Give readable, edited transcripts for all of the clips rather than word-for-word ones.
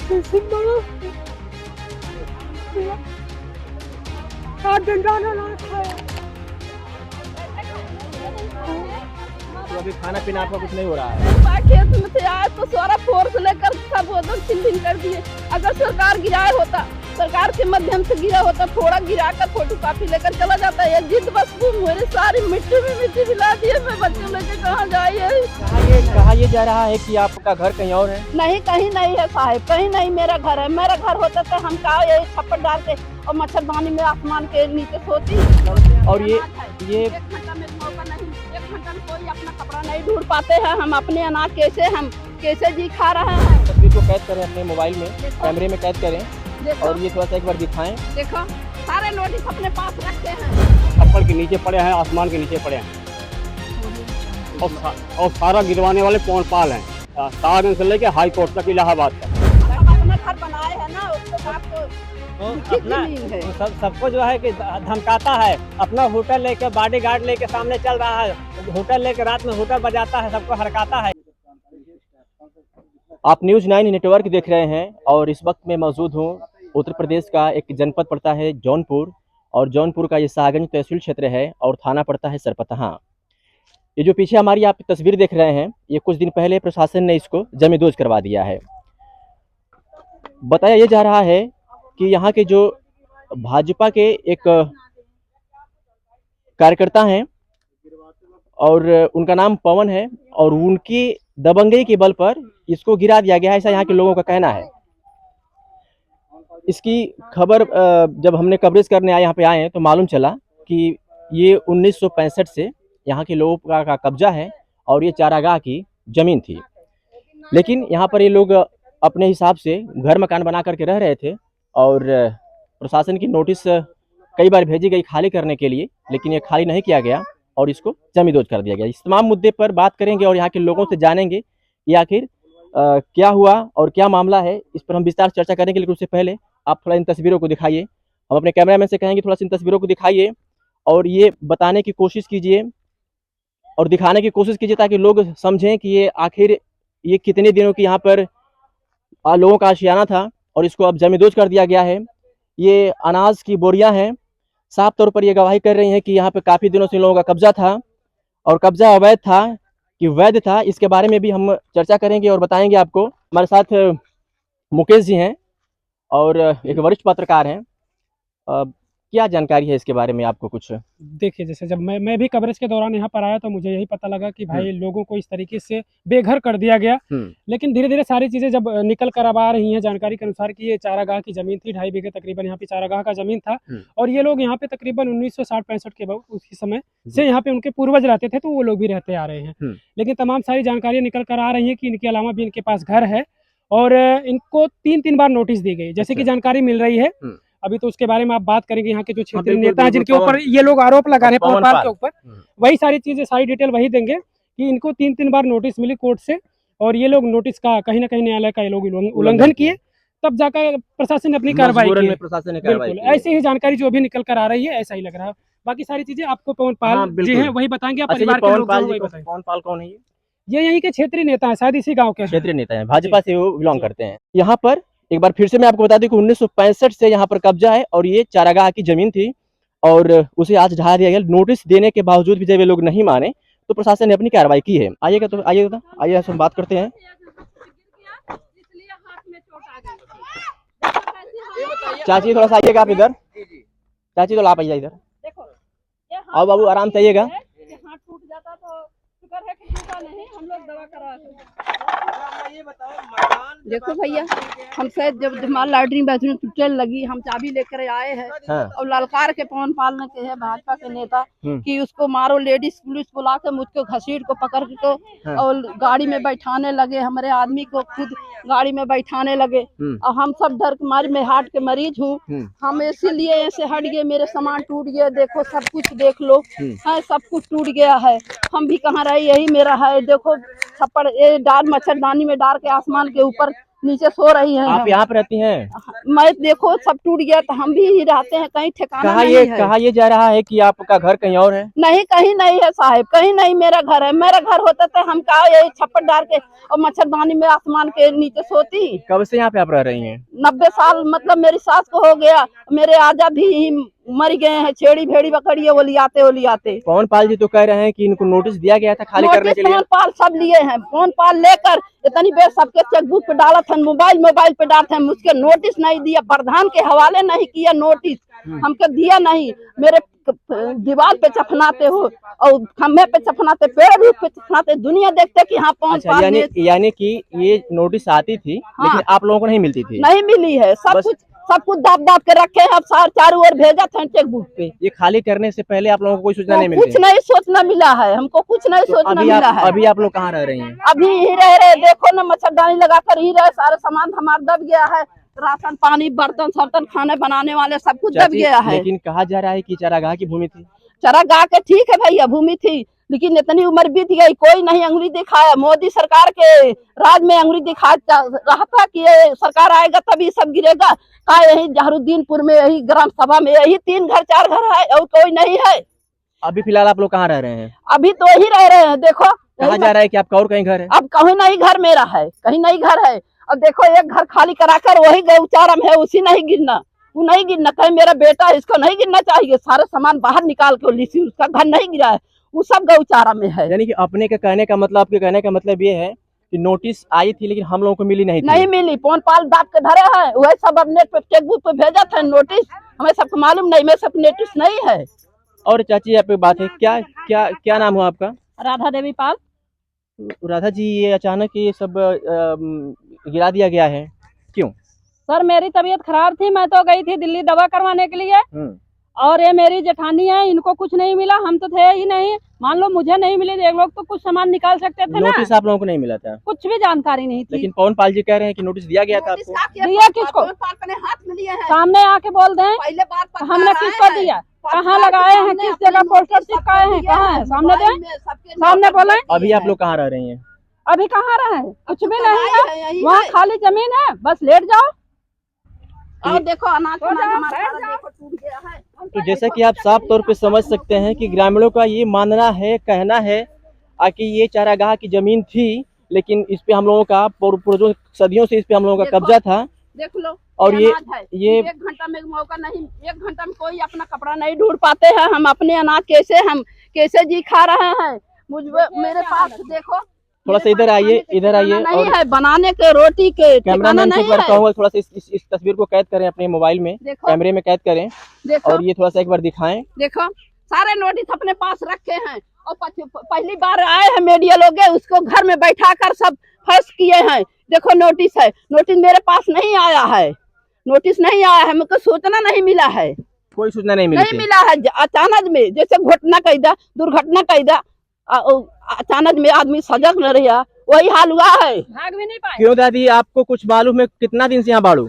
तो अभी खाना पीना आपका कुछ नहीं हो रहा है? खेत में थे आज तो सारा फोर्स लेकर सब उधर छिन कर दिए। अगर सरकार गिराया होता, सरकार के माध्यम से गिरा होता, थोड़ा गिरा कर फोटो कॉपी लेकर चला जाता है। जिद बस मेरे सारी मिट्टी में मिट्टी मिला दिए। मैं बच्चों लेके कहाँ जाइए? कहा ये जा रहा है कि आपका घर कहीं और है? नहीं, कहीं नहीं है साहब, कहीं नहीं मेरा घर है। मेरा घर होता तो हम कहा यही छप्पर डाल के और मच्छरदानी में आसमान के नीचे सोती। और ये एक घंटा में मौका नहीं, एक घंटा में कोई अपना कपड़ा नहीं ढूंढ पाते हैं। हम अपने अनाज कैसे जी खा रहे हैं? तस्वीर को कैद करें अपने मोबाइल में, कैमरे में कैद करें और ये थोड़ा सा एक बार दिखाएं। देखो सारे नोटिस अपने पास रखते हैं। छप्पर के नीचे पड़े हैं, आसमान के नीचे पड़े हैं और सारा गिरवाने वाले पौन पाल हैं, सारगंज से लेके हाई कोर्ट तक इलाहाबाद तक। अपना घर बनाए है ना, उसके बाद तो सबको जो है कि धमकाता है, अपना होटल लेके बॉडी गार्ड लेके सामने चल रहा है, होटल लेके रात में होटल बजाता है, सबको हड़काता है। आप न्यूज़ 9 नेटवर्क देख रहे हैं और इस वक्त मैं मौजूद हूँ उत्तर प्रदेश का एक जनपद पड़ता है जौनपुर, और जौनपुर का ये साहगंज तहसील क्षेत्र है और थाना पड़ता है सरपतहा। ये जो पीछे हमारी आप तस्वीर देख रहे हैं, ये कुछ दिन पहले प्रशासन ने इसको जमींदोज करवा दिया है। बताया ये जा रहा है कि यहाँ के जो भाजपा के एक कार्यकर्ता हैं और उनका नाम पवन है, और उनकी दबंगई के बल पर इसको गिरा दिया गया है, ऐसा यहाँ के लोगों का कहना है। इसकी खबर जब हमने कवरेज करने यहाँ पे आए तो मालूम चला कि ये 1965 से यहाँ के लोगों का कब्जा है और ये चारागाह की ज़मीन थी। लेकिन यहाँ पर ये लोग अपने हिसाब से घर मकान बना करके रह रहे थे और प्रशासन की नोटिस कई बार भेजी गई खाली करने के लिए, लेकिन ये खाली नहीं किया गया और इसको जमींदोज कर दिया गया। इस तमाम मुद्दे पर बात करेंगे और यहाँ के लोगों से जानेंगे कि आखिर क्या हुआ और क्या मामला है। इस पर हम विस्तार से चर्चा करेंगे, लेकिन उससे पहले आप थोड़ा इन तस्वीरों को दिखाइए। हम अपने कैमरामैन से कहेंगे थोड़ा सा इन तस्वीरों को दिखाइए और ये बताने की कोशिश कीजिए और दिखाने की कोशिश कीजिए ताकि लोग समझें कि ये आखिर ये कितने दिनों की यहाँ पर लोगों का आशियाना था और इसको अब जमींदोज कर दिया गया है। ये अनाज की बोरियां हैं, साफ तौर पर ये गवाही कर रही हैं कि यहाँ पे काफ़ी दिनों से लोगों का कब्जा था और कब्जा अवैध था कि वैध था। इसके बारे में भी हम चर्चा करेंगे और बताएंगे आपको। हमारे साथ मुकेश जी हैं और एक वरिष्ठ पत्रकार हैं। क्या जानकारी है इसके बारे में आपको कुछ? देखिए, जैसे जब मैं भी कवरेज के दौरान यहाँ पर आया तो मुझे यही पता लगा कि भाई लोगों को इस तरीके से बेघर कर दिया गया। लेकिन धीरे धीरे सारी चीजें जब निकल कर अब आ रही हैं जानकारी के अनुसार कि ये चारागाह की जमीन थी, 2.5 बीघे तकरीबन यहाँ पे चारागाह का जमीन था और ये लोग यहाँ पे तकरीबन 1960-65 के बाद उसी समय से यहाँ पे उनके पूर्वज रहते थे, तो वो लोग भी रहते आ रहे हैं। लेकिन तमाम सारी जानकारियां निकल कर आ रही है कि इनके अलावा भी इनके पास घर है और इनको 3 बार नोटिस दी गई, जैसे कि जानकारी मिल रही है। अभी तो उसके बारे में आप बात करेंगे। यहाँ के जो क्षेत्रीय नेता हैं जिनके ऊपर ये लोग आरोप लगा रहे हैं पवन पाल के ऊपर, वही सारी चीजें, सारी डिटेल वही देंगे कि इनको 3 बार नोटिस मिली कोर्ट से और ये लोग नोटिस का कहीं ना कहीं न्यायालय का ये लोग उल्लंघन किए, तब जाकर प्रशासन ने अपनी कार्रवाई की। बिल्कुल ऐसी ही जानकारी जो अभी निकल कर आ रही है, ऐसा ही लग रहा है। बाकी सारी चीजें आपको पवन पाल जी हैं वही बताएंगे। परिवार के लोग पवन पाल कौन है? ये यहीं के क्षेत्रीय नेता है, शायद इसी गाँव के क्षेत्रीय नेता है, भाजपा से वो बिलोंग करते हैं। यहाँ पर एक बार फिर से मैं आपको बता दूं कि 1965 से यहाँ पर कब्जा है और ये चारागाह की जमीन थी और उसे आज ढा दिया गया। नोटिस देने के बावजूद भी जब ये लोग नहीं माने तो प्रशासन ने अपनी कार्रवाई की है। आइएगा तो आइए हम बात करते हैं। चाची थोड़ा सा आइएगा आप इधर, चाची तो आप आइए इधर, आओ बाबू आराम से आइएगा। हम लोग दवा करा। देखो भैया, हमसे जब हमारा लैट्रिन बाथरूम टूटने लगी, हम चाबी लेकर आए हैं और ललकार के पवन पाल ने कहे भाजपा के नेता कि उसको मारो, लेडीज पुलिस बुला के मुझको घसीट को पकड़ के और गाड़ी में बैठाने लगे, हमारे आदमी को खुद गाड़ी में बैठाने लगे और हम सब डर के मारे, मैं हार्ट के मरीज हूँ, हम इसीलिए ऐसे हट गए, मेरे सामान टूट गए, देखो सब कुछ देख लो है, सब कुछ टूट गया है, हम भी कहाँ रहे, यही मेरा है। देखो छप्पड़ डाल मच्छरदानी में डाल के आसमान के ऊपर नीचे सो रही है। आप यहाँ पे रहती हैं? मैं देखो सब टूट गया तो हम भी यही रहते हैं, कहीं ठिकाना नहीं है। कहा ये जा रहा है कि आपका घर कहीं और है? नहीं, कहीं नहीं है साहब, कहीं नहीं। मेरा घर है, मेरा घर होता तो हम कहा यही छप्पर डाल के और मच्छरदानी में आसमान के नीचे सोती। कब से यहाँ पे आप रह रही हैं? 90 साल, मतलब मेरी सास को हो गया, मेरे आजा भी मर गए हैं, छेड़ी भेड़ी बकरिए वो लियाते। पवन पाल जी तो कह रहे हैं कि इनको नोटिस दिया गया था खाली करने के लिए। पवन पाल सब लिए हैं, पवन पाल लेकर इतनी बेर सबके चेकबुक पे डाला था, मोबाइल पे डालते हैं, मुझके नोटिस नहीं दिया, प्रधान के हवाले नहीं किया नोटिस, हमको दिया नहीं। मेरे दीवार पे चफनाते हो और खम्भे पे चफनाते, पेड़ रूप पे चफनाते, दुनिया देखते कि हाँ पवन पाल। यानी कि ये नोटिस आती थी लेकिन आप लोगों को नहीं मिलती थी? नहीं मिली है, सब कुछ दाब के रखे हैं, अब चारों ओर भेजा था चेकबुक पे। ये खाली करने से पहले आप लोगों को कोई सूचना नहीं मिली? कुछ नहीं सोचना मिला है हमको, कुछ नहीं सोचना मिला है। अभी आप लोग कहाँ रह रही हैं? अभी ही रह रहे, देखो ना मच्छरदानी लगा कर ही रहे, सारे सामान हमारा दब गया है, राशन पानी बर्तन सर्तन खाने बनाने वाले सब कुछ दब गया है। लेकिन कहा जा रहा है कि चारागाह की भूमि थी। चारागाह के ठीक है भैया, भूमि थी, लेकिन इतनी उम्र बीत गई, कोई नहीं अंगुली दिखाया। मोदी सरकार के राज में अंगुली दिखा रहा था कि ये सरकार आएगा तभी सब गिरेगा। का यही जहरुद्दीनपुर में, यही ग्राम सभा में, यही 3 घर 4 घर है और कोई नहीं है। अभी फिलहाल आप लोग कहाँ रह रहे हैं? अभी तो यही रह रहे हैं। देखो कहा जा रहा है कि आपका और कहीं घर है? अब कहीं नहीं घर मेरा है, कहीं नहीं घर है। अब देखो एक घर खाली कराकर वही गौचारा में है, उसी नहीं गिरना, वो नहीं गिरना। कहीं मेरा बेटा है, इसको नहीं गिरना चाहिए। सारे सामान बाहर निकाल के लीसी, उसका घर नहीं गिरा है, वो सब गौचारा में है। यानी कि अपने के कहने का मतलब, आपके कहने का मतलब ये है कि नोटिस आई थी लेकिन हम लोगों को मिली नहीं थी? नहीं मिली, पवन पाल दाब के धरे हैं, वही सब अपने चेकबुक पे भेजा था नोटिस, हमें सबको मालूम नहीं, मेरे सब नोटिस नहीं है। और चाची आप एक बात है, क्या नाम हुआ आपका? राधा देवी पाल। राधा जी, ये अचानक ये सब गिरा दिया गया है, क्यों? सर मेरी तबीयत खराब थी, मैं तो गई थी दिल्ली दवा करवाने के लिए, और ये मेरी जेठानी है, इनको कुछ नहीं मिला, हम तो थे ही नहीं। मान लो मुझे नहीं मिले, एक लोग तो कुछ सामान निकाल सकते थे ना। नोटिस आप लोगों को नहीं मिला था? कुछ भी जानकारी नहीं थी। लेकिन पवन पाल जी कह रहे हैं कि नोटिस दिया गया था आपको। दिया किसको? हाथ में लिए हैं। सामने आके बोल दें पहले बात हमने किसको दिया, कहाँ लगाए हैं, किस जगह पोस्टर चिपकाए हैं, कहाँ है, सामने दें, सामने बोले। अभी आप लोग कहाँ रह रही हैं? अभी कहाँ रहे, कुछ भी नहीं है, वहाँ खाली जमीन है, बस लेट जाओ और देखो अनाज हमारा देखो टूट गया है। तो जैसा कि आप साफ तौर पे समझ सकते हैं कि ग्रामीणों का ये मानना है, कहना है कि ये चारागाह की जमीन थी, लेकिन इस पे हम लोगों का पूर्वजों सदियों से इस पे हम लोगों का कब्जा था। देख लो, और ये 1 घंटा में मौका नहीं, 1 घंटा में कोई अपना कपड़ा नहीं ढूंढ पाते हैं। हम अपने अनाज कैसे जी खा रहे हैं। मेरे पास देखो, थोड़ा सा इधर आइए, नहीं है बनाने के, रोटी के कैमरामैन से कहूँगा थोड़ा सा इस तस्वीर को कैद करें अपने मोबाइल में, कैमरे में कैद करें। देखो, और ये थोड़ा सा एक बार दिखाएं। देखो सारे नोटिस अपने पास रखे हैं, और पहली बार आए हैं मीडिया लोग, उसको घर में बैठा कर सब फर्स्ट किए हैं। देखो नोटिस है, नोटिस मेरे पास नहीं आया है, नोटिस नहीं आया है, मुझको सूचना नहीं मिला है, कोई सूचना नहीं मिला है। अचानक में जैसे घटना कैदा, दुर्घटना कैदा, अचानक में आदमी सजग न रहा, वही हाल हुआ है। भाग भी नहीं पाए। क्यों दादी, आपको कुछ मालूम है कितना दिन से यहाँ बाड़ू?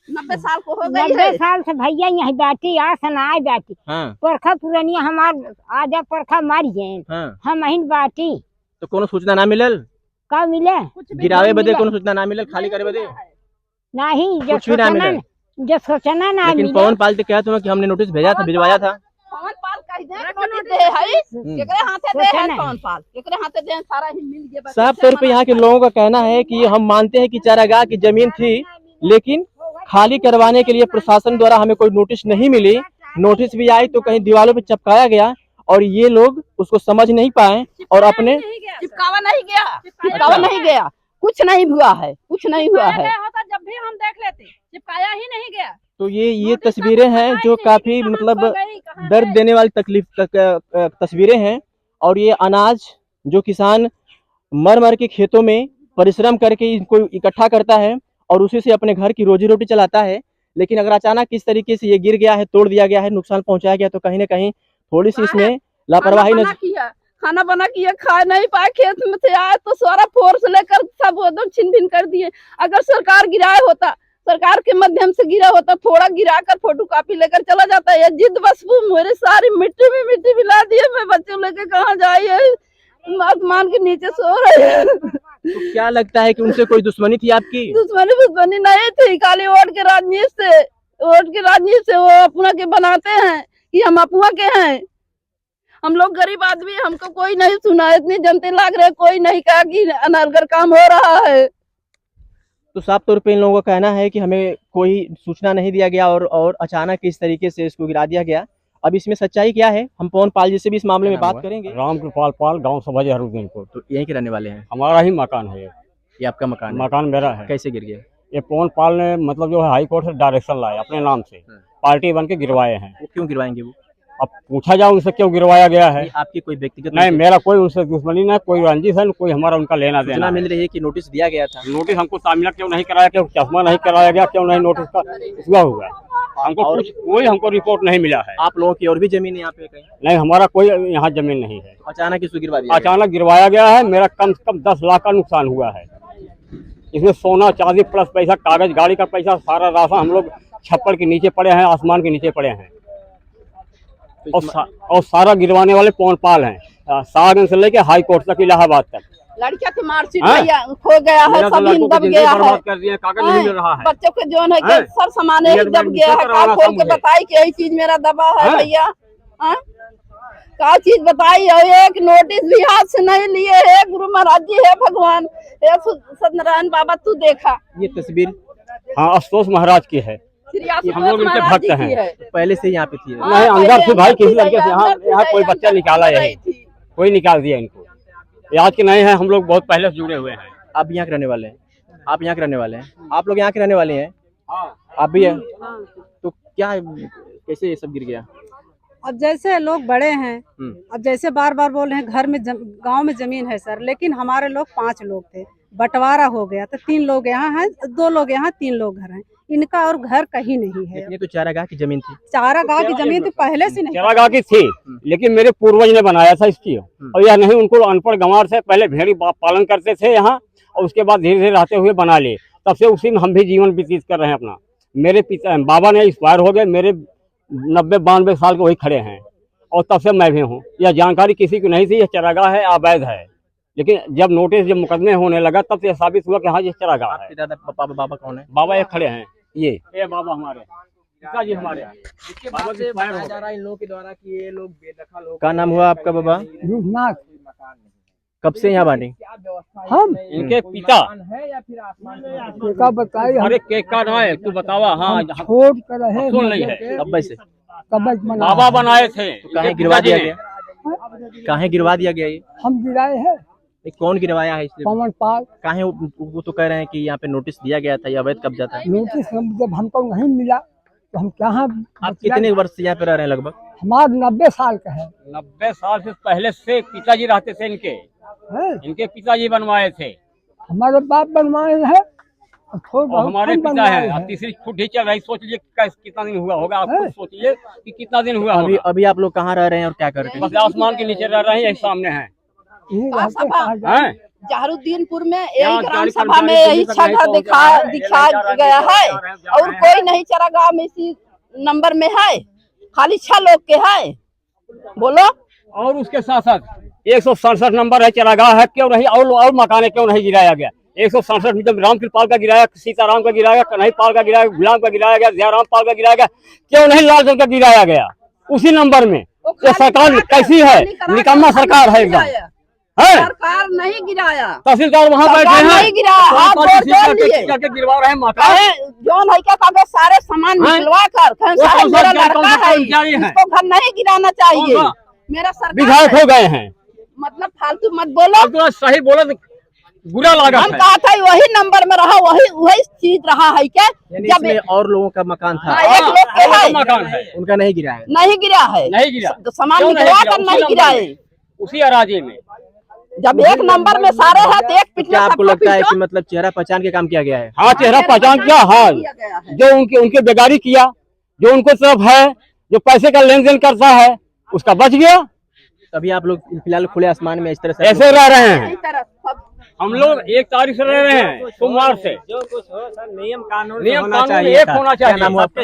90 साल को हो गई है। 90 साल से भैया यहाँ बैठी आसन आए बैठी। हाँ। परखा पुरानिया हमार आजा परखा मारी गए। हाँ। हम अहिन बाटी तो कोनो सूचना ना मिलल? का मिले? गिरावे बदे कोनो सूचना ना मिलल, खाली करे बदे? नहीं, कुछ भी ना मिलल। जो सोचना ना लेकिन पवन पाल कहते हो कि हमने नोटिस भेजा था, भिजवाया था। पवन पाल कह दे नोटिस दे है, केकरे हाथे दे है पवन पाल, केकरे हाथे दे सारा ही मिल गया। साफ तौर पे यहाँ के लोगों का कहना है कि हम मानते हैं कि चारागाह की जमीन थी, लेकिन खाली करवाने के लिए प्रशासन द्वारा हमें कोई नोटिस नहीं मिली। नोटिस भी आई तो कहीं दीवारों पे चिपकाया गया और ये लोग उसको समझ नहीं पाए और अपने चिपकावा नहीं गया, कुछ नहीं हुआ है, कुछ नहीं हुआ है। जब भी हम देख लेते, चिपकाया ही नहीं गया। तो ये तस्वीरें हैं जो काफी मतलब दर्द देने वाली तस्वीरें हैं। और ये अनाज जो किसान मर मर के खेतों में परिश्रम करके इनको इकट्ठा करता है और उसी से अपने घर की रोजी रोटी चलाता है, लेकिन अगर अचानक किस तरीके से ये गिर गया है, तोड़ दिया गया है, नुकसान पहुंचाया गया, तो कहीं ना कहीं थोड़ी सी इसमें लापरवाही खाना बना किया, खा नहीं पाए, खेत में थे आए तो सारा फोर्स लेकर सब एकदम छिन भिन कर दिए। अगर सरकार गिराया होता, सरकार के माध्यम से गिरा होता, थोड़ा गिरा कर फोटो कॉपी लेकर चला जाता है। जिद बस मेरे सारी मिट्टी में मिट्टी मिला दिए, मैं बच्चे लेके कहाँ जाइए, आसमान के नीचे सो रहे हैं। तो क्या लगता है कि उनसे कोई दुश्मनी थी आपकी? दुश्मनी नहीं थी, खाली वोट के राजनीति से वो अपना के बनाते हैं कि हम अपुआ के हैं। हम लोग गरीब आदमी, हमको कोई नहीं सुना, इतनी जनता लाग रहे, कोई नहीं कहा कि अनर्गल काम हो रहा है। तो साफ तौर पे इन लोगों का कहना है कि हमें कोई सूचना नहीं दिया गया और अचानक इस तरीके से इसको गिरा दिया गया। अब इसमें सच्चाई क्या है, हम पवन पाल जी से भी इस मामले में बात करेंगे। रामकृपाल पाल, गांव सभा जहरूद्दीनपुर। तो यहीं के रहने वाले हैं? हमारा ही मकान है ये आपका मकान है? मकान मेरा है। कैसे गिर गया? ये पवन पाल ने मतलब जो है हाई कोर्ट से डायरेक्शन लाए अपने नाम से, पार्टी बन के गिरवाए हैं। वो क्यों गिरवाएंगे? वो अब पूछा जाए उनसे क्यों गिरवाया गया है। आपकी कोई व्यक्तिगत नहीं, मेरा कोई उनसे दुश्मनी नहीं, कोई रंजिश है, कोई हमारा उनका लेना देना। सूचना मिल रही है कि नोटिस दिया गया था। नोटिस हमको तामिला क्यों नहीं कराया, क्यों चश्मा नहीं कराया गया, क्यों नहीं नोटिस का हुआ हमको कुछ कोई हमको रिपोर्ट नहीं मिला है। आप लोगों की और भी जमीन यहाँ पे कहीं? नहीं, हमारा कोई यहाँ जमीन नहीं है। अचानक इसको गिरवा दिया? अचानक गिरवाया गया है। मेरा कम से कम 10 लाख का नुकसान हुआ है। इसमें सोना चांदी प्लस पैसा, कागज, गाड़ी का पैसा, सारा राशन हम लोग छप्पर के नीचे पड़े हैं, आसमान के नीचे पड़े हैं। और सारा गिरवाने वाले पवन पाल हैं, सागन से लेके हाई कोर्ट तक, इलाहाबाद तक। लड़किया के मार्कशीट खो गया है, सब दब गया है, कर दिए, कागज नहीं मिल रहा है। बच्चों के जो है सब सामान दब गया है। का खोल के बताई कि यही चीज मेरा दबा है भैया, का चीज बताई। और एक नोटिस भी हाथ से नहीं लिए है। गुरु महाराज जी है, भगवान है, सत्यनारायण बाबा तू देखा ये तस्वीर? हाँ, आशुतोष महाराज की है। हम लोग इनके भक्त हैं। पहले से यहाँ पे थी? नहीं, अंदर से भाई किसी लड़के से यहाँ कोई बच्चा निकाला, यही कोई निकाल दिया इनको। ये आज के नहीं है, हम लोग बहुत पहले से जुड़े हुए हैं। आप यहाँ के रहने वाले हैं? आप यहाँ के रहने वाले हैं? आप लोग यहाँ के रहने वाले हैं? आप भी हैं? तो क्या कैसे ये सब गिर गया? अब जैसे लोग बड़े हैं, अब जैसे बार बार बोल रहे हैं घर में गांव में जमीन है सर, लेकिन हमारे लोग 5 लोग थे, बंटवारा हो गया तो 3 लोग यहाँ हैं, 2 लोग यहाँ, 3 लोग घर हैं। इनका और घर कहीं नहीं है। ये तो चारागाह की जमीन थी? चारागाह की जमीन तो पहले से नहीं, चारागाह की थी, लेकिन मेरे पूर्वज ने बनाया था इसकी। और यह नहीं, उनको अनपढ़ गंवार से पहले भेड़ी पालन करते थे यहाँ, और उसके बाद धीरे धीरे रहते हुए बना लिए। तब से उसी में हम भी जीवन व्यतीत कर रहे हैं अपना। मेरे पिता बाबा ने एक्सपायर हो गए, मेरे 90-92 साल के वही खड़े हैं, और तब से मैं भी हूँ। यह जानकारी किसी को नहीं थी। यह चारागाह है, अवैध है, लेकिन जब नोटिस, जब मुकदमे होने लगा, तब से साबित हुआ कि हाँ ये चारागाह है। आपके दादा बाबा कौन है? बाबा एक खड़े हैं, ये बाबा हमारे पिताजी हमारे। इसके बाद से बताया जा रहा है इन लोगों के द्वारा कि ये लोग बेदखल हो। क्या नाम हुआ आपका बाबा? कब से यहाँ बानी? हम इनके पिता का बताई। अरे केक का ना है, तू बतावा। हाँ, छोड़ कर रहे सुन नहीं है, अब से बाबा बनाए थे। तो कहाँ गिरवा दिया गया? कहाँ गिरवा दिया गया? ये हम गिराए हैं। कौन गिरवाया है? पवन पाल। कहाँ? वो तो कह रहे हैं कि यहाँ पे नोटिस दिया गया था, ये अवैध कब्जा था। नोटिस जब हमको नहीं मिला तो हम कहाँ। आप कितने वर्ष से यहाँ पे रह रहे हैं लगभग? हमारे 90 साल का है। 90 साल से पहले से पिताजी रहते थे इनके। इनके पिताजी बनवाए थे। हमारे बाप बनवाए हैं, और हमारे पिता है। अब तीसरी छुट्टी ही चल रही। सोच लीजिए कितना दिन हुआ होगा, आप खुद सोचिए कि कितना दिन हुआ होगा। अभी आप लोग कहाँ रह रहे हैं और क्या कर रहे हैं? बस आसमान के नीचे रह रहे हैं, यही सामने है। जहरूद्दीनपुर में एक ग्राम सभा में यही जगह दिखा गया है, और कोई नहीं चारागाह में इसी नंबर में है, खाली 6 लोग के है। बोलो। और उसके साथ साथ 167 नंबर है चारागाह है, क्यों नहीं? और मकाने क्यों नहीं गिराया गया? 167 में जब रामकृपाल का गिराया, सीताराम का गिराया, कन्हई पाल का गिराया, गुलाम का गिराया गया, जयराम पाल का गिराया गया, क्यों नहीं लालचंद का गिराया गया उसी नंबर में? ये सरकार कैसी है? निकम्मा सरकार है एकदम। सरकार नहीं गिराया, तहसीलदार वहाँ बैठे हैं, नहीं गिराया। गिरवा रहे हैं मकान। जो है क्या कागज सारे सामान निकलवा कर, मेरा लड़का है, इसको घर नहीं गिराना चाहिए। मेरा विधायक हो गए हैं, मतलब फालतू मत बोलो। तो सही बोलो, बुरा लगा। हम कहा था वही नंबर में रहा, वही चीज रहा है क्या? जब और लोगों का मकान था, एक लोग के है, मकान है, उनका नहीं गिरा है? नहीं गिरा है, नहीं गिरा। तो सामान निकलवा कर नहीं गिरा है उसी अराजी में। जब एक नंबर में सारे हैं तो एक पिछले। क्या आपको लगता है कि मतलब चेहरा पहचान के काम किया गया है? हाँ, चेहरा पहचान किया। हाँ, जो उनके बेगारी किया, जो उनको तरफ है, जो पैसे का लेन देन करता है, उसका बच गया। तभी आप लोग फिलहाल खुले आसमान में इस तरह से ऐसे रह रहे हैं। हम लोग 1 तारीख से रह रहे हैं, सोमवार से। जो कुछ हो सर, नियम कानून एक होना चाहिए।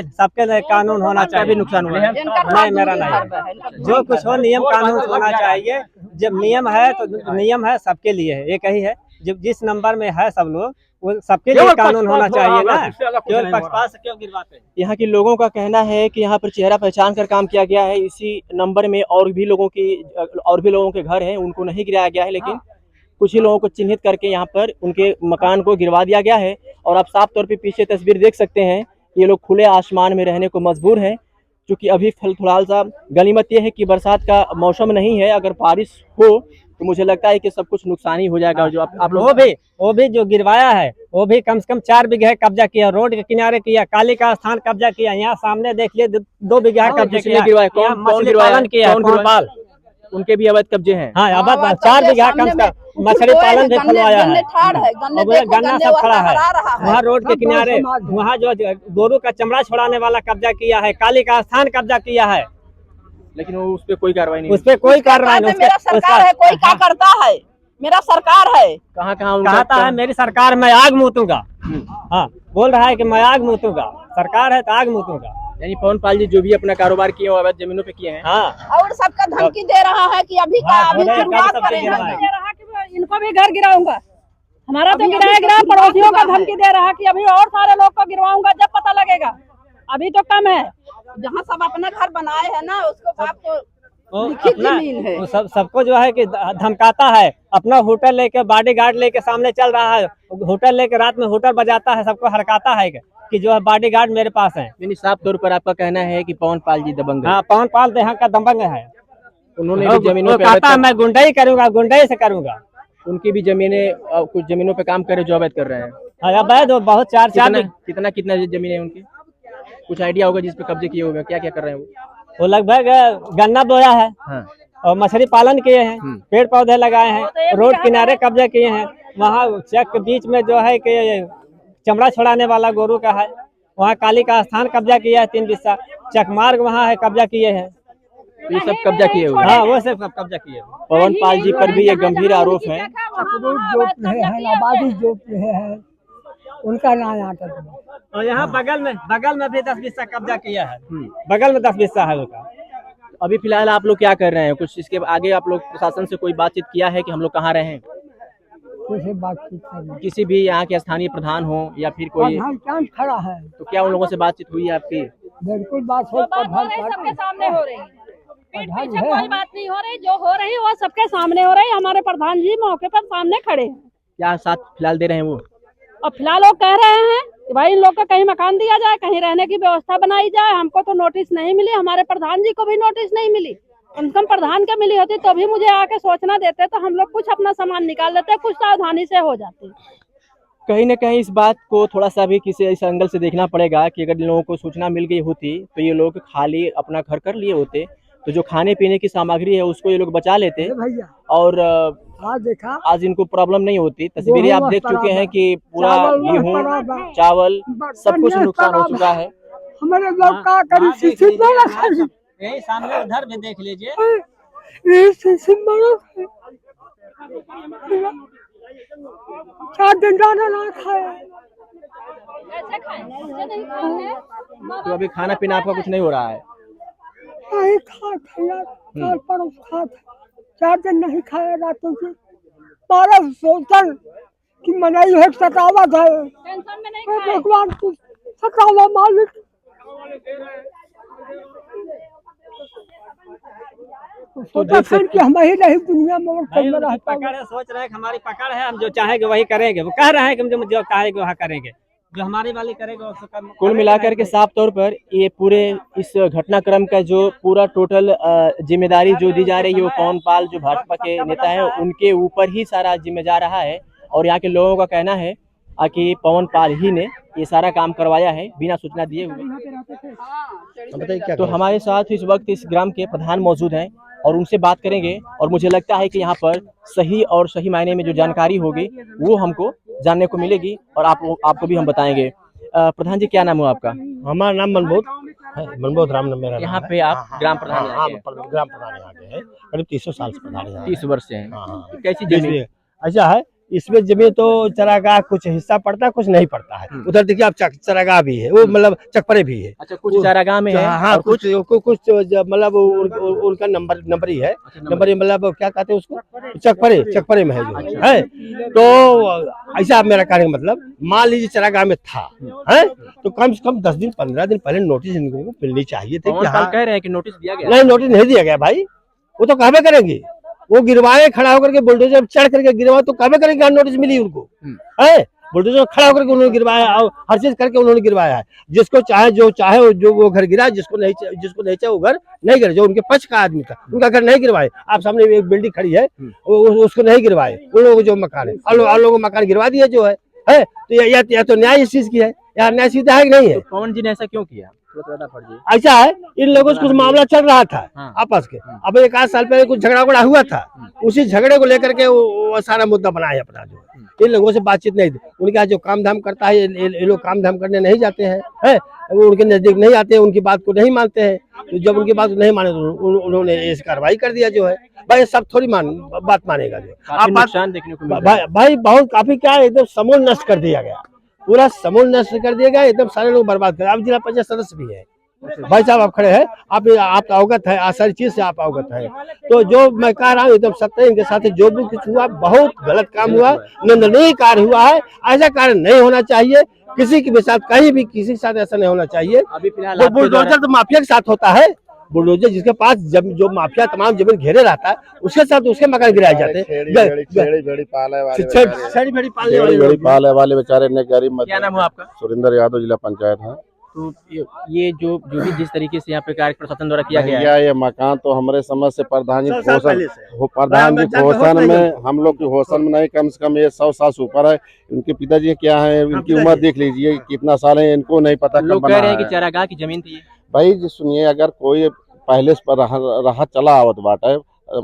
सबके कानून होना चाहिए। भी नुकसान हुआ है? नहीं, मेरा नहीं। जो कुछ हो नियम कानून होना चाहिए। जब नियम है तो नियम है, सबके लिए है, एक ही है। जिस नंबर में है सब लोग वो सबके लिए कानून होना चाहिए ना। केवल पक्षपात से क्यों गिरवाते हैं? यहाँ के लोगों का कहना है कि यहाँ पर चेहरा पहचान कर काम किया गया है। इसी नंबर में और भी लोगों के घर हैं, उनको नहीं गिराया गया है, लेकिन कुछ ही लोगों को चिन्हित करके यहाँ पर उनके मकान को गिरवा दिया गया है। और आप साफ तौर पे पीछे तस्वीर देख सकते हैं, ये लोग खुले आसमान में रहने को मजबूर हैं, क्योंकि अभी फिलहाल सा गनीमत ये है कि बरसात का मौसम नहीं है। अगर बारिश हो तो मुझे लगता है कि सब कुछ नुकसान ही हो जाएगा। जो आप लोग वो भी जो गिरवाया है वो भी कम से कम 4 बीघे कब्जा किया, रोड के किनारे किया, काली का स्थान कब्जा किया, यहाँ सामने देख लिए 2 बीघा कब्जा किया, कौन पालन किया, गोपाल उनके भी अवैध कब्जे हैं। हाँ अवैध 4 बीघा कम से कम मछली पालन भी खुलवाया है। गन्ना सब खड़ा है वहाँ रोड के किनारे। वहाँ जो गोरू का चमड़ा छुड़ाने वाला कब्जा किया है, काली का स्थान कब्जा किया है, लेकिन वो उस पर कोई कार्रवाई नहीं, उस पर कोई कार्रवाई नहीं। मेरा सरकार है, कोई क्या करता है? मेरा सरकार है, कहाँ कहता है मेरी सरकार मैं आग मूतूंगा। हाँ बोल रहा है कि मैं आग मूतूंगा, सरकार है तो आग मूतूंगा। यानी पवन पाल जी जो भी अपना कारोबार किए अवैध जमीनों पे किए हैं। हाँ और सबका धमकी दे रहा है कि अभी शुरुआत करेंगे। दे रहा कि इनको भी घर गिराऊंगा, हमारा तो गिराया, पड़ोसियों का धमकी दे रहा कि अभी और सारे लोग को गिरवाऊंगा जब पता लगेगा, अभी तो कम है। जहाँ सब अपना घर बनाए हैं ना, उसको बाप को लिखित जमीन है। वो सबको जो है कि धमकाता है, अपना होटल लेके बॉडीगार्ड लेके सामने चल रहा है, होटल लेके रात में होटल बजाता है, सबको हड़काता है कि जो है बॉडीगार्ड मेरे पास है। यानी साफ तौर पर आपका कहना है कि पवन पाल जी दबंग है। हाँ पवन पाल यहाँ का दबंग है। उन्होंने भी जमीनों पे कहता है मैं गुंडाई करूंगा, गुंडाई से करूंगा। उनकी भी जमीनें कुछ जमीनों पे काम करे जो अवैध कर रहे हैं। अवैध बहुत 4 कितना जमीन है उनकी? कुछ आइडिया होगा जिस पे कब्जे किए हुए हैं, क्या क्या कर रहे हैं वो लगभग गन्ना बोया है। हाँ। और मछली पालन किए हैं, पेड़ पौधे लगाए हैं, रोड किनारे कब्जा किए हैं। वहाँ चक के बीच में जो है कि चमड़ा छुड़ाने वाला गोरू का है, वहाँ काली का स्थान कब्जा किया है 3 बिस्सा, चकमार्ग वहाँ है कब्जा किए हैं। ये सब कब्जा किए हुए हैं। हाँ वो सब कब्जा किए हैं। पवन पाल जी पर भी ये गंभीर आरोप है। जोत रहे हैं, आबादी जोत रहे हैं, उनका नाम आता है। और यहाँ बगल में भी 10 बिस्सा कब्जा किया है, बगल में 10 बिस्सा है उनका। अभी फिलहाल आप लोग क्या कर रहे हैं? कुछ इसके आगे आप लोग प्रशासन से कोई बातचीत किया है कि हम लोग कहाँ रहे? किसी भी यहाँ के स्थानीय प्रधान हो या फिर कोई खड़ा है, तो क्या उन लोगों से बातचीत हुई है आपकी? बिल्कुल बात हो, सबके सामने हो रही है, पीठ पीछे कोई बात नहीं हो रही, जो हो रही है वो सबके सामने हो रही है। हमारे प्रधान जी मौके पर सामने खड़े हैं। क्या साथ फिलहाल दे रहे हैं वो? और फिलहाल लोग कह रहे हैं कि भाई इन लोग को कहीं मकान दिया जाए, कहीं रहने की व्यवस्था बनाई जाए। हमको तो नोटिस नहीं मिली, हमारे प्रधान जी को भी नोटिस नहीं मिली। कम से कम प्रधान के मिली होती तो भी मुझे आके सोचना देते, तो हम लोग कुछ अपना सामान निकाल लेते, कुछ सावधानी से हो जाती। कहीं न कहीं इस बात को थोड़ा सा भी किसी इस एंगल से देखना पड़ेगा कि अगर इन लोगों को सूचना मिल गई होती तो ये लोग खाली अपना घर कर लिए होते, तो जो खाने पीने की सामग्री है उसको ये लोग बचा लेते और आज इनको प्रॉब्लम नहीं होती। तस्वीरें आप देख चुके हैं कि पूरा गेहूँ, चावल सब कुछ नुकसान हो चुका है। हमारे लोग का करी यही सामने उधर भी देख लीजिए। तो अभी खाना पीना आपका कुछ नहीं हो रहा है? नहीं खा 4 दिन नहीं खाया रातों से। 12 सोचल कि मनाई है, सतावत है, टेंशन में नहीं खाए। भगवान को सतावा मालिक। तो देख सकते कि हम ही नहीं दुनिया में और कहीं रहता पकड़ है, सोच रहे हैं कि हमारी पकड़ है, हम जो चाहेंगे वही करेंगे। वो कह रहे हैं कि हम जो कहेंगे वहाँ करेंगे, जो हमारी वाली करेंगे। कुल मिलाकर के साफ तौर पर ये पूरे इस घटनाक्रम का जो पूरा टोटल जिम्मेदारी जो दी जा रही है वो पवन पाल जो भाजपा के नेता है उनके ऊपर ही सारा जिम्मे जा रहा है। और यहाँ के लोगों का कहना है कि पवन पाल ही ने ये सारा काम करवाया है बिना सूचना दिए हुए। तो हमारे साथ इस वक्त इस ग्राम के प्रधान मौजूद हैं और उनसे बात करेंगे और मुझे लगता है कि यहाँ पर सही मायने में जो जानकारी होगी वो हमको जानने को मिलेगी और आपको भी हम बताएंगे। प्रधान जी क्या नाम हो आपका? हमारा नाम मनबोध राम मेरा। यहाँ पे आप ग्राम प्रधान? ग्राम प्रधान यहाँ के हैं, करीब 300 साल से प्रधान है। 30 वर्ष से हैं। कैसी जमीन? ऐसा है इसमें जमीन तो चरागाह कुछ हिस्सा पड़ता है, कुछ नहीं पड़ता है। उधर देखिए आप चरागाह भी है, वो मतलब चकपरे भी है। अच्छा, कुछ चारागाह में है। हाँ, और कुछ मतलब उनका नंबरी है, नंबरी मतलब क्या कहते हैं उसको, चकपरे में है जो है। तो ऐसा मेरा कहने का मतलब, मान लीजिए चरागाह में था है, तो कम से कम 10 दिन 15 दिन पहले नोटिस इनको मिलनी चाहिए थी। कह रहे हैं कि नोटिस दिया गया। नहीं, नोटिस नहीं दिया गया भाई, वो तो कहवे करेंगे, वो गिरवाए खड़ा होकर के, बुलडोजर चढ़ करके गिरवाए तो कहवे करेंगे नोटिस मिली उनको है। बुलडोजर खड़ा होकर के उन्होंने गिरवाया और हर चीज करके उन्होंने गिरवाया है। जिसको चाहे जो चाहे जो वो घर गिरा, जिसको नहीं चाहे वो घर नहीं गिरा। जो उनके पक्ष का आदमी था उनका घर नहीं गिरवाए। आप सामने एक बिल्डिंग खड़ी है, उसको नहीं गिरवाए। उन लोगों को जो मकान है, और लोगों को मकान गिरवा दिया जो है। तो या तो न्याय इस चीज की है, या न्याय सीधा है कि नहीं है। तो पवन जी ने ऐसा क्यों किया? ऐसा है, इन लोगों से कुछ मामला चल रहा था आपस के। अब 1 आध साल पहले कुछ झगड़ा हुआ था, उसी झगड़े को लेकर के वो सारा मुद्दा बनाया अपना। जो इन लोगों से बातचीत नहीं थी। उनके यहाँ जो काम धाम करता है, ये लोग काम धाम करने नहीं जाते हैं, वो उनके नजदीक नहीं आते, उनकी बात को नहीं मानते हैं। तो जब उनकी बात को नहीं माने तो उन्होंने इस कार्रवाई कर दिया जो है। भाई सब थोड़ी बात मानेगा जो आप नुकसान देखने को भाई बहुत काफी क्या एकदम समूल नष्ट कर दिया गया, पूरा समूल नष्ट कर दिया गया, एकदम सारे लोग बर्बाद कर। अब जिला पंचायत सदस्य भी है भाई साहब, आप खड़े हैं, आप अवगत है, सारी चीज से आप अवगत है। तो जो मैं कह रहा हूँ एकदम सत्य, इनके साथ जो भी कुछ हुआ बहुत गलत काम हुआ, निंदनीय कार्य हुआ है। ऐसा कार्य नहीं होना चाहिए, किसी के भी साथ कहीं भी किसी के साथ ऐसा नहीं होना चाहिए। अभी फिलहाल बुलडोजर तो माफिया के साथ होता है। बुलडोजर जिसके पास जो माफिया तमाम जमीन घेरे रहता है, उसके साथ उसके मकान गिराए जाते हैं। भेड़ी पाले वाले बेचारे ने गरीब। क्या नाम हुआ आपका? सुरेंद्र यादव, जिला पंचायत है। तो ये जो भी जिस तरीके से यहाँ पे कार्य प्रशासन द्वारा किया गया है, ये मकान तो हमारे समझ से प्रधान जी घोषण में, हम लोग की घोषण में नहीं, कम से कम ये 100 साल से ऊपर है। उनके पिताजी क्या है, उनकी उम्र देख लीजिए कितना साल है, इनको नहीं पता। लोग कह रहे हैं कि चारागाह की जमीन थी। भाई जी सुनिए, अगर कोई पहले से रहा चला आवत बाटे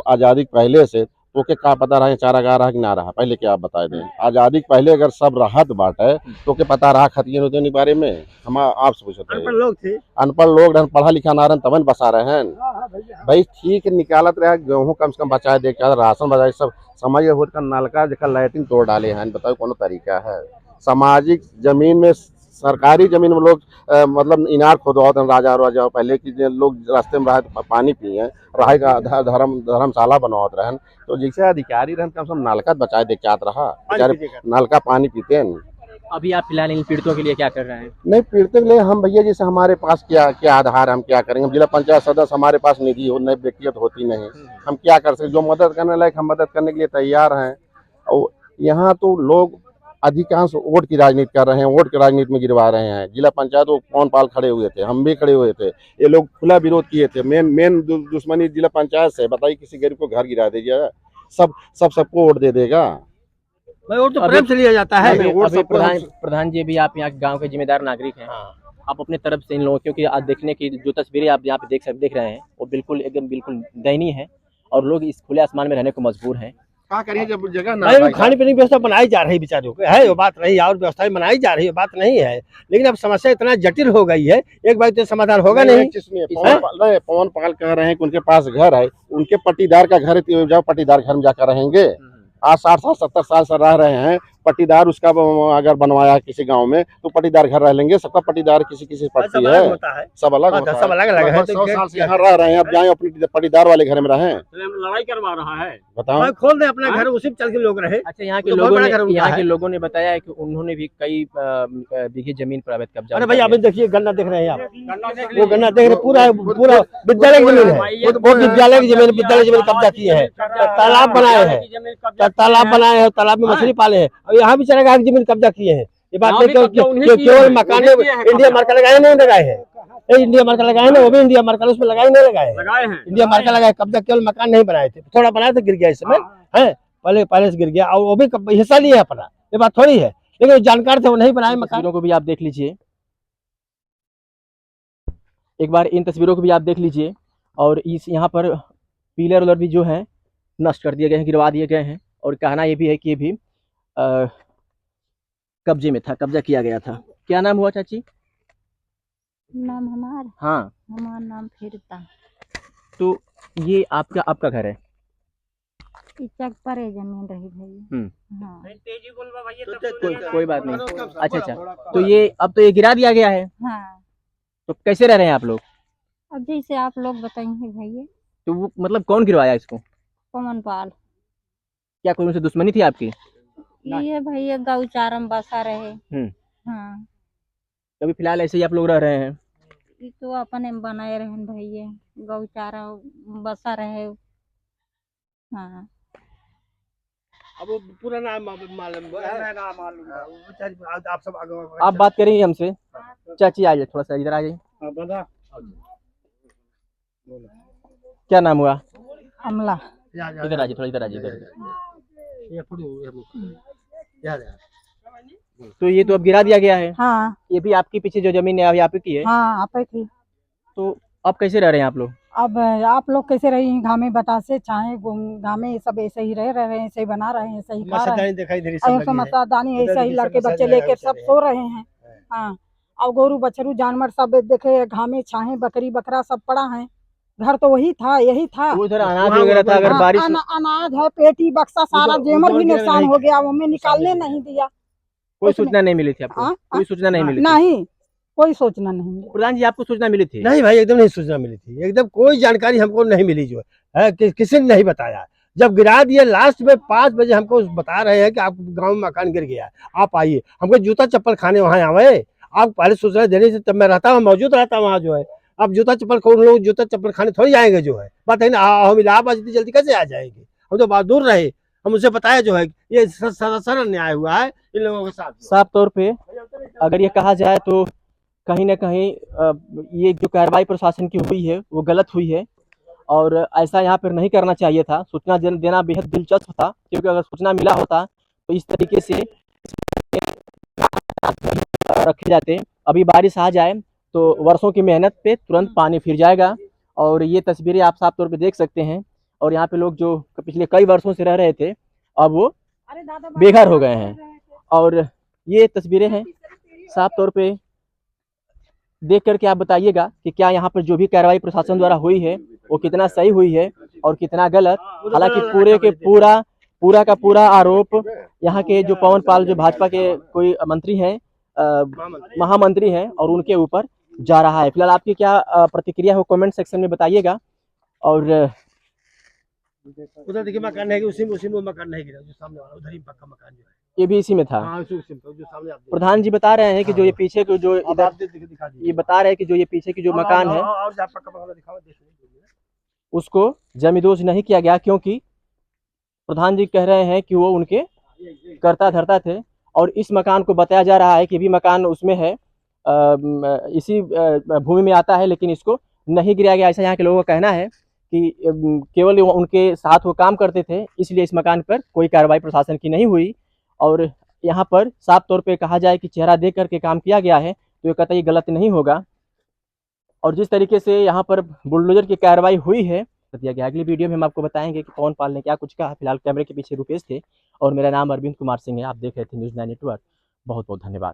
आजादी पहले से, तो के का पता रहा चारागाह रहा कि ना रहा, पहले क्या आप बता दें। आजादी पहले अगर सब राहत बाटे तो के पता रहा खतियन उतने बारे में। हम आपसे पूछते हैं, अनपढ़ लोग पढ़ा लिखा ना रहन तब बसा रहे हैं भाई। ठीक निकालत रहे, गेहूँ कम से कम बचाए दे, राशन बचाए, सब समय हो नलका जगह लाइटिंग तोड़ डाले हैं। बताओ कौन तरीका है। सामाजिक जमीन में, सरकारी जमीन में लोग मतलब इनार खोदवाते हैं। राजा पहले की लोग रास्ते में रहे पानी पिए, रहे का धर्मशाला बनवाते रहे। तो जैसे अधिकारी रहन कम से कम नलका बचाए दे, क्या रहा बेचारे नलका पानी पीते हैं। अभी आप फिलहाल इन पीड़ितों के लिए क्या कर रहे हैं? नहीं, पीड़ितों के लिए हम भैया जैसे हमारे पास क्या आधार, हम क्या करेंगे। जिला पंचायत सदस्य हमारे पास निधि हो नहीं, व्यक्तिगत होती नहीं, हम क्या कर सकते। जो मदद करने लायक हम मदद करने के लिए तैयार हैं। और यहाँ तो लोग अधिकांश वोट की राजनीति कर रहे हैं, वोट की राजनीति में गिरवा रहे हैं। जिला पंचायत वो पवन पाल खड़े हुए थे, हम भी खड़े हुए थे, ये लोग खुला विरोध किए थे। मेन दुश्मनी जिला पंचायत से। बताइए किसी गरीब को घर गिरा दीजिए, सबको वोट दे देगा। वोट तो प्रेम से लिया जाता है। अभी प्रधान जी भी आप यहाँ गाँव के जिम्मेदार नागरिक हैं, आप अपने तरफ से इन लोगों, क्योंकि आज देखने की जो तस्वीरें आप यहाँ पे देख रहे हैं वो बिल्कुल दयनीय है, और लोग इस खुले आसमान में रहने को मजबूर हैं। क्या करिए जब जगह ना खाने पीने की व्यवस्था बनाई जा रही है बेचारों को, है वो बात नहीं, और व्यवस्थाएं बनाई जा रही है, बात नहीं है। लेकिन अब समस्या इतना जटिल हो गई है, एक बार तो समाधान होगा नहीं। पवन पाल कह रहे हैं कि उनके पास घर है, उनके पट्टीदार का घर है, जाओ पट्टीदार घर में जाकर रहेंगे। आज 60 साल 70 साल से रह रहे हैं। पट्टीदार उसका अगर बनवाया किसी गांव में तो पट्टीदार घर रह लेंगे। सबका पट्टीदार किसी पट्टी है, सब अलग होता है, सब अलग अलग है। 100 साल से यहाँ रह रहे हैं, अब जाए अपनी पट्टीदार वाले घर में रहें। लड़ाई करवा रहा है, बताओ। खोल दे अपना घर, उसी में चल के लोग रहे। अच्छा, यहाँ के लोगों ने बताया है कि उन्होंने भी कई बीघे जमीन पर अवैध कब्जा। अरे भाई अभी देखिए गन्ना देख रहे हैं आप, वो गन्ना देख रहे, पूरा विद्यालय की जमीन है, वो विद्यालय की जमीन कब्जा किए हैं। तालाब बनाए हैं, तालाब में मछली पाले हैं, और यहाँ भी चारागाह की जमीन कब्जा किए हैं। ये बात नहीं केवल मकान इंडिया मार्का लगाए नहीं लगाए हैं, इंडिया मार्का लगाए ना, वो भी इंडिया मार्का उसमें लगाए नहीं लगाए हैं, इंडिया मार्का लगाए। कब्जा केवल मकान नहीं बनाए थे, थोड़ा बनाया था, गिर गया इस समय है, पहले से गिर गया, और वो भी हिस्सा लिए अपना। ये बात थोड़ी है, लेकिन जानकार थे वो नहीं बनाए मकान को भी आप देख लीजिए, एक बार इन तस्वीरों को भी आप देख लीजिए। और इस यहाँ पर पिलर उलर भी जो है नष्ट कर दिए गए हैं, गिरवा दिए गए हैं। और कहना ये भी है कि ये भी कब्जे में था, कब्जा किया गया था। क्या नाम हुआ चाची? नाम हमारा? हाँ, हमारा नाम फिरता। तो ये आपका घर है? चक पर है जमीन रही भाई। हाँ कोई बात नहीं। अच्छा, तो ये अब तो ये गिरा दिया गया है, हाँ। तो कैसे रह रहे हैं आप लोग? अब जैसे आप लोग बताएंगे भैया। तो वो मतलब कौन गिरवाया इसको? पवन पाल। क्या कोई उनसे दुश्मनी थी आपकी? ये भैया गौचारा में बसा रहे। हाँ। अभी फिलहाल ऐसे ही आप लोग रह रहे हैं? ये तो अपने बनाए रहे भैया, गौचारा बसा रहे। हाँ। अब वो पूरा नाम मालूम आप सब आप बात करेंगे हमसे? चाची आइए, थोड़ा सा इधर आ जाइए। क्या नाम हुआ? अमला। इधर आइए, थोड़ा इधर आइए, इधर। तो ये तो अब गिरा दिया गया है। हाँ। ये भी आपके पीछे जो जमीन है अभी आपकी है? हाँ आप की। तो अब कैसे रह रहे हैं आप लोग? अब आप लोग कैसे रही घामे बतासे चाहे घामे सब ऐसे ही रह रहे हैं, ऐसे ही बना रहे हैं, ऐसे ही खा रहे हैं, दिखाई दे मसादानी ऐसे ही लड़के बच्चे लेके सब सो रहे हैं। हाँ। और गोरू बछरू जानवर सब देखे घामे छाहे बकरी बकरा सब पड़ा है। घर तो वही था, यही था। उधर अनाज वगैरह था, अगर बारिश अनाज है, पेटी बक्सा सारा जेवर भी नुकसान हो गया, वो में निकालने नहीं दिया। कोई सूचना नहीं मिली थी आपको? कोई सूचना नहीं मिली? नहीं, कोई सूचना नहीं मिली। प्रधान जी, आपको सूचना मिली थी? नहीं भाई, एकदम नहीं सूचना मिली थी, एकदम कोई जानकारी हमको नहीं मिली जो है किसी ने नहीं बताया। जब गिरा दिया लास्ट में 5 बजे हमको बता रहे हैं कि आप गांव में मकान गिर गया, आप आइए। हमको जूता चप्पल खाने वहाँ आवे, आप पहले सूचना देने से तब मैं रहता हूँ, मौजूद रहता वहाँ जो है। अब जूता चप्पल कौन लोग जूता चप्पल खाने थोड़ी जाएंगे जो है, बात है ना। हम इलाहाबाद इतनी जल्दी कैसे आ जाएंगे? हम तो बहुत दूर रहे, हम उसे बताया जो है ये सरल न्याय हुआ है इन लोगों के साथ। साफ तौर पे अगर ये कहा जाए तो कहीं ना कहीं ये जो कार्रवाई प्रशासन की हुई है वो गलत हुई है, और ऐसा यहाँ पर नहीं करना चाहिए था। सूचना देना बेहद दिलचस्प था, क्योंकि अगर सूचना मिला होता तो इस तरीके से रखे जाते। अभी बारिश आ जाए तो वर्षों की मेहनत पे तुरंत पानी फिर जाएगा, और ये तस्वीरें आप साफ तौर पे देख सकते हैं। और यहाँ पे लोग जो पिछले कई वर्षों से रह रहे थे अब वो बेघर हो गए हैं, और ये तस्वीरें हैं। साफ तौर पे देख करके आप बताइएगा कि क्या यहाँ पर जो भी कार्रवाई प्रशासन द्वारा हुई है वो कितना सही हुई है और कितना गलत। हालांकि पूरा का पूरा आरोप यहाँ के जो पवन पाल, जो भाजपा के कोई मंत्री हैं, महामंत्री हैं, और उनके ऊपर जा रहा है। फिलहाल आपकी क्या प्रतिक्रिया हो कमेंट सेक्शन में बताइएगा। और उधर देखिए मकान है कि उसी में मकान नहीं गिरा, जो सामने वाला उधर ही पक्का मकान जो है ये भी इसी में था। हाँ, जो सामने आप प्रधान जी बता रहे हैं कि जो ये पीछे को जो इधर ये बता रहे हैं कि जो ये पीछे की जो मकान है उसको जमींदोज नहीं किया गया, क्योंकि प्रधान जी कह रहे हैं कि वो उनके करता धरता थे, और इस मकान को बताया जा रहा है कि भी मकान उसमें है, इसी भूमि में आता है, लेकिन इसको नहीं गिराया गया। ऐसा यहाँ के लोगों का कहना है कि केवल उनके साथ वो काम करते थे, इसलिए इस मकान पर कोई कार्रवाई प्रशासन की नहीं हुई। और यहाँ पर साफ तौर पे कहा जाए कि चेहरा देख करके काम किया गया है तो ये कतई गलत नहीं होगा। और जिस तरीके से यहाँ पर बुलडोजर की कार्रवाई हुई है दिया गया। अगली वीडियो में हम आपको बताएंगे कि पवन पाल ने क्या कुछ कहा। फिलहाल कैमरे के पीछे रुपेश थे और मेरा नाम अरविंद कुमार सिंह है। आप देख रहे थे न्यूज़ 9 नेटवर्क। बहुत बहुत धन्यवाद।